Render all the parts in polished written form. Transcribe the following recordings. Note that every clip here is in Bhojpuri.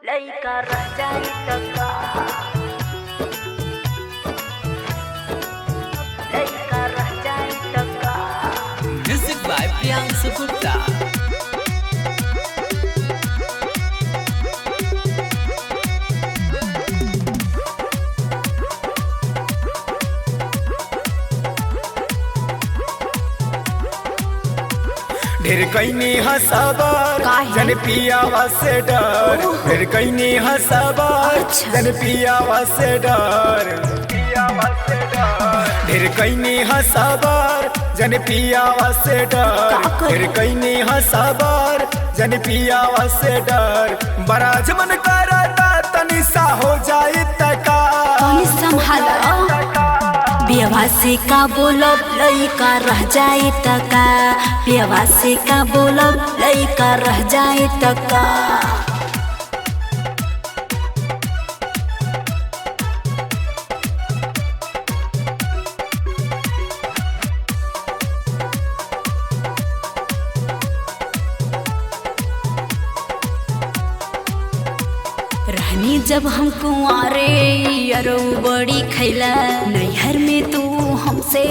लइका रह जाई त का, लइका रह जाई त का। Music by Priyansu Gupta. ढेर कैनी हसबर जन पियावा से डर, ढेर कैनी हसबर जन पियावा से डर, ढेर कैनी हसबर जन पियावा से डर, ढेर कैनी हसबर जन पियावा से डर। बराज मन करता तनी सा हो जाई तका, पियवा से का बोलब लइका रह जाई त का, पियवा से का बोलब लइका रह जाई त का। रहनी जब हम कुंवारे अरौ बड़ी खैला, नैहर में तू हमसे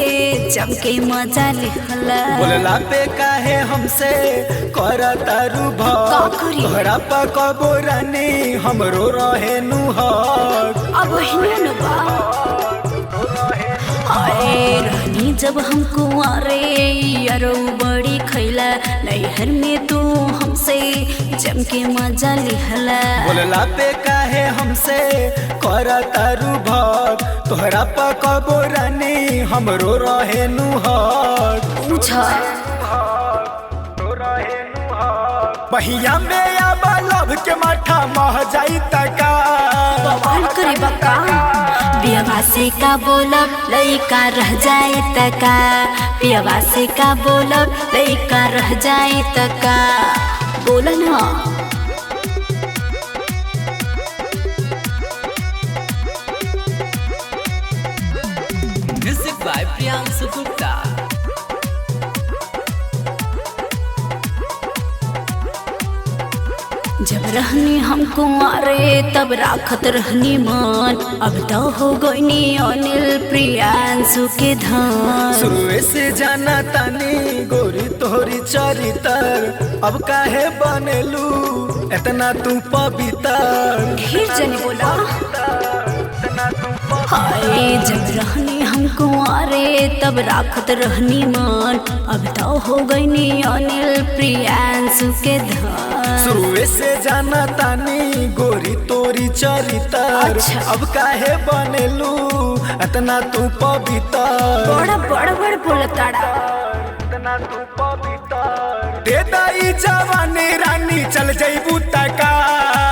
जम के मजा लिखला। बोलला पे काहे हमसे करता रूभर, तोहरा पा कबो रानी हमरो रहे नुहर। अब हिन बा आए रहनी जब हम कुंवारे अरौ बड़ी खैला, नैहर में तू हमसे जम के मजा लिहला। बोलला पे काहे हमसे करता रूभर, तोहरा पा कबो रानी हमरो रहे नुहर। बहिया में आबा लभ के माथा मह जाई तका, बवाल करे बका। पियवा से का बोलब लइका रह जाई त का, पियवा से का बोलब लइका रह जाई त का। बोल ना Music by Priyansu Gupta. जब रहनी हम कुंवारे तब राखत रहनी मन, अब तो हो गईनी अनिल प्रियांशु के धन। शुरुए से जाना तानी गोरी तोहरी चरितर, अब काहे बनेलू इतना तू पवित्र। ढेर जने बोला हाय, जब रहनी हम कुंवारे तब राखत रहनी मन, अब तो हो गईनी अनिल प्रियांशु के धन। शुरुए से जाना तानी गोरी तोरी चरितर, अब काहे बनेलू इतना तू पवित्र। बड़ बोलताड़ा इतना तू पवित्र। दे दाई जवानी रानी चल जईबू तका,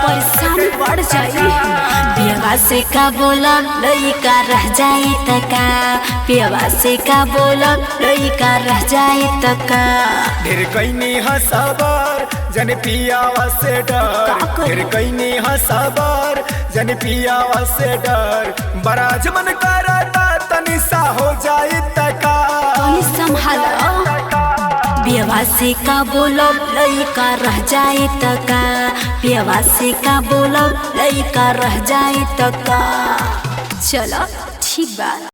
परेशानी बढ़ जाई। पियवा से का बोलब लइका रह जाई त का, पियवा से का बोलब लइका रह जाई त का। ढेर कैनी हसबर जन पियावा से डर, ढेर कैनी हसबर जन पियावा से डर। बराज मन करता तनी सा हो जाई तका, पियवा से का बोलब लइका रह जाई त का, पियवा से का बोलब लइका रह जाई त का। चलो ठीक बा।